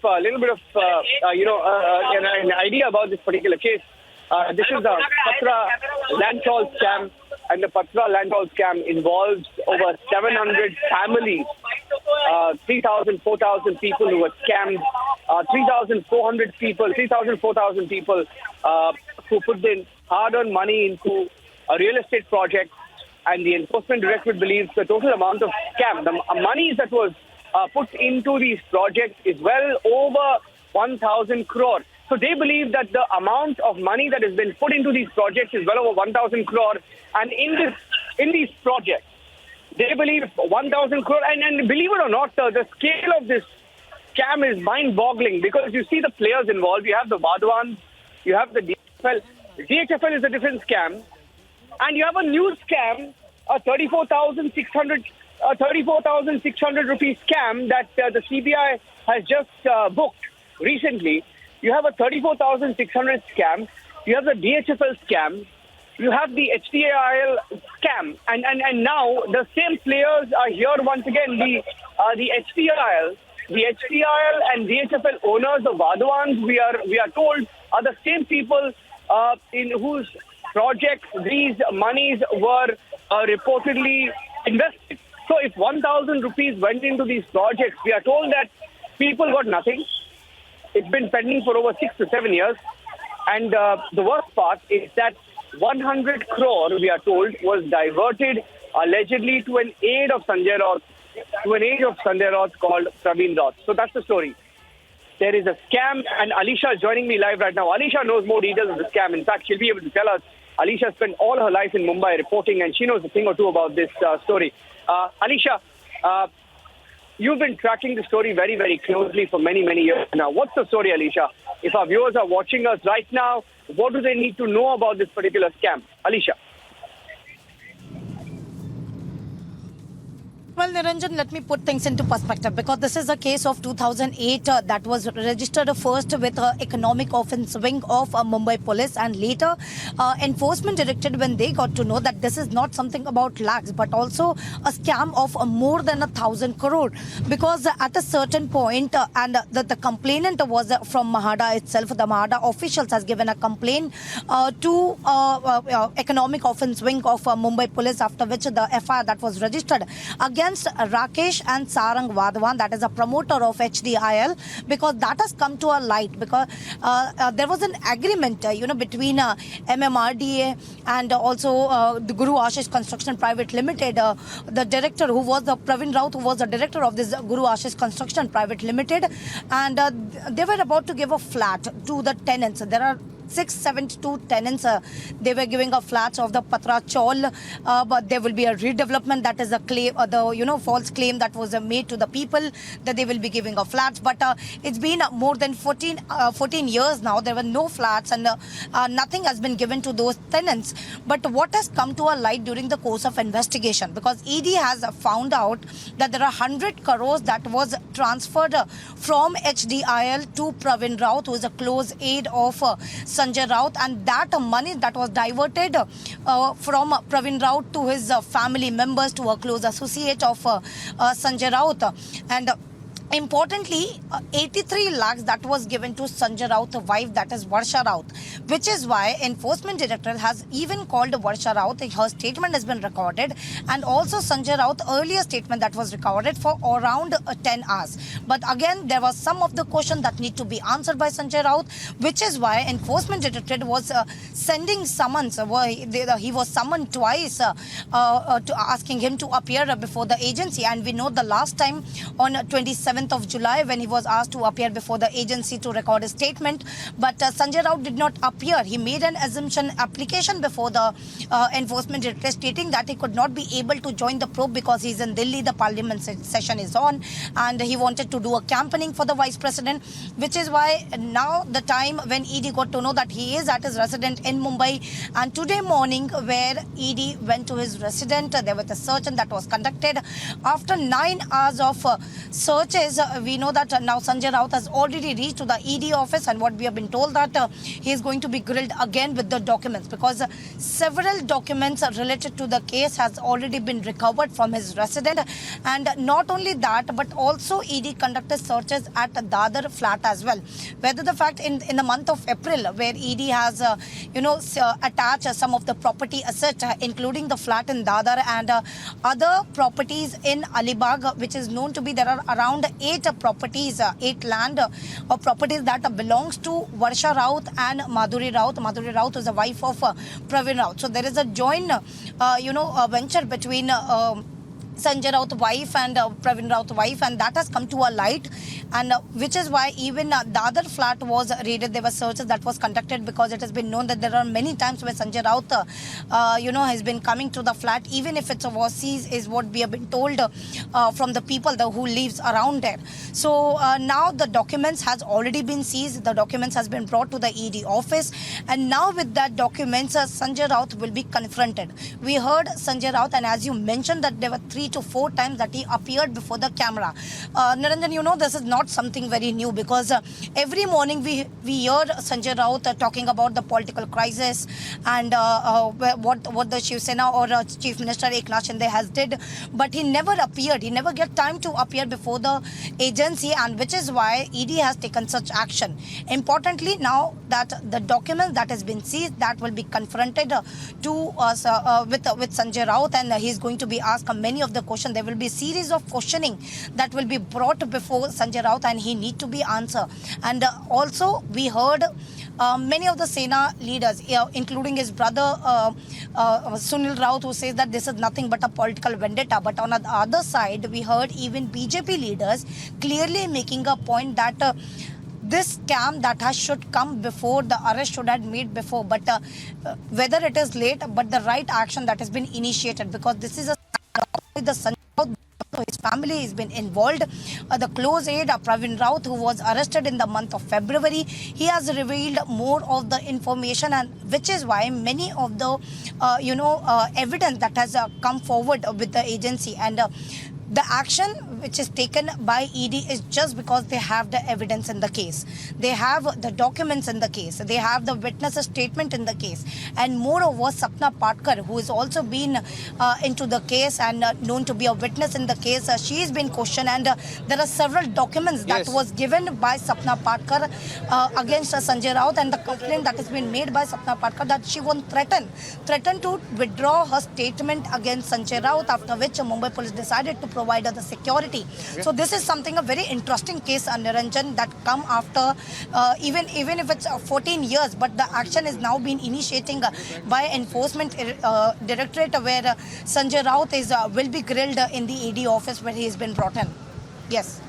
an idea about this particular case. This is a Patra land Chawl scam, and the Patra land Chawl scam involves over 700 families, 3,000, 4,000 people who were scammed, 3,400 people, 3,000, 4,000 people who put in hard-earned money into a real estate project, and the enforcement directorate believes the total amount of scam, the money that was put into these projects is well over 1,000 crore. So they believe that the amount of money that has been put into these projects is well over 1,000 crore. And in these projects, they believe 1,000 crore. And believe it or not, the scale of this scam is mind-boggling, because you see the players involved. You have the Vadwans, you have the DHFL. DHFL is a different scam. And you have a new scam, a 34,600 rupees scam that the CBI has just booked recently. You have a 34,600 scam. You have the DHFL scam. You have the HDAIL scam. And now the same players are here once again. The HDAIL and DHFL owners, the Vadwans, we are told, are the same people in whose projects these monies were reportedly invested. So if 1,000 rupees went into these projects, we are told that people got nothing. It's been pending for over 6 to 7 years. And the worst part is that 100 crore, we are told, was diverted allegedly to an aide of Sanjay Raut, called Praveen Raut. So that's the story. There is a scam, and Alisha is joining me live right now. Alisha knows more details of the scam. In fact, she'll be able to tell us. Alisha spent all her life in Mumbai reporting, and she knows a thing or two about this story. Alisha, you've been tracking the story very, very closely for many, many years now. What's the story, Alisha? If our viewers are watching us right now, what do they need to know about this particular scam? Alisha. Well, Niranjan, let me put things into perspective, because this is a case of 2008 that was registered first with Economic Offence Wing of Mumbai Police, and later Enforcement Directorate, when they got to know that this is not something about lakhs but also a scam of more than 1,000 crore, because at a certain point, and the complainant was from Mahada itself. The Mahada officials has given a complaint to Economic Offence Wing of Mumbai Police, after which the FIR that was registered against Rakesh and Sarang Vadwan, that is a promoter of HDIL, because that has come to a light, because there was an agreement between MMRDA and also the Guru Ashish Construction Private Limited. The director, who was the Praveen Raut, who was the director of this Guru Ashish Construction Private Limited, and they were about to give a flat to the tenants. There are 672 tenants. They were giving a flats of the Patra Chawl, but there will be a redevelopment. That is a claim, false claim that was made to the people, that they will be giving a flats. But it's been more than 14 years now. There were no flats, and nothing has been given to those tenants. But what has come to a light during the course of investigation, because ED has found out that there are 100 crores that was transferred from HDIL to Praveen Raut, who is a close aide of Sanjay Raut, and that money that was diverted from Praveen Raut to his family members, to a close associate of Sanjay Raut. And importantly, 83 lakhs that was given to Sanjay Raut's wife, that is Varsha Raut, which is why Enforcement Directorate has even called Varsha Raut. Her statement has been recorded, and also Sanjay Raut's earlier statement that was recorded for around 10 hours. But again, there was some of the question that need to be answered by Sanjay Raut, which is why Enforcement Directorate was sending summons. He was summoned twice to asking him to appear before the agency, and we know the last time on 27th of July, when he was asked to appear before the agency to record a statement, but Sanjay Raut did not appear. He made an assumption application before the Enforcement Directorate, stating that he could not be able to join the probe because he's in Delhi, the parliament session is on, and he wanted to do a campaigning for the vice president, which is why now the time when ED got to know that he is at his residence in Mumbai. And today morning, where ED went to his residence, there was a search that was conducted. After 9 hours of searches, is we know that now Sanjay Raut has already reached to the ED office, and what we have been told that he is going to be grilled again with the documents, because several documents related to the case has already been recovered from his residence. And not only that, but also ED conducted searches at the other flat as well. Whether the fact in the month of April, where ED has attached some of the property assets, including the flat in Dadar and other properties in Alibag, which is known to be there are around 8 properties, 8 land or properties that belongs to Varsha Raut and Madhuri Raut. Madhuri Raut is the wife of Pravin Raut. So there is a joint, venture between Sanjay Raut wife and Pravin Raut wife, and that has come to a light, and which is why even the other flat was raided. There were searches that was conducted, because it has been known that there are many times where Sanjay Raut has been coming to the flat, even if it's was seized, is what we have been told from the people who lives around there. So now the documents has already been seized. The documents has been brought to the ED office, and now with that documents Sanjay Raut will be confronted. We heard Sanjay Raut, and as you mentioned that there were 3 to 4 times that he appeared before the camera. Niranjan, this is not something very new, because every morning we hear Sanjay Raut talking about the political crisis and what the Shiv Sena or Chief Minister Eknath Shinde has did, but he never appeared. He never get time to appear before the agency, and which is why ED has taken such action. Importantly, now that the document that has been seized, that will be confronted with Sanjay Raut, and he is going to be asked many of the questions. There will be a series of questioning that will be brought before Sanjay Raut, and he need to be answered. And also we heard many of the Sena leaders, including his brother Sunil Raut, who says that this is nothing but a political vendetta. But on the other side, we heard even BJP leaders clearly making a point that this scam that should come before, the arrest should have made before, but whether it is late, but the right action that has been initiated, because this is a the Sanjay Raut, his family has been involved. The close aide, Pravin Raut, who was arrested in the month of February, he has revealed more of the information, and which is why many of the evidence that has come forward with the agency, and the action which is taken by ED is just because they have the evidence in the case. They have the documents in the case. They have the witness's statement in the case. And moreover, Sapna Patkar, who has also been into the case and known to be a witness in the case, she has been questioned, and there are several documents that was given by Sapna Patkar against Sanjay Raut, and the complaint that has been made by Sapna Patkar that she was threatened to withdraw her statement against Sanjay Raut, after which Mumbai police decided to provide the security. Okay. So this is something, a very interesting case, Niranjan, that come after even if it's 14 years, but the action is now being initiating by enforcement directorate, where Sanjay Raut will be grilled in the ED office where he has been brought in. Yes.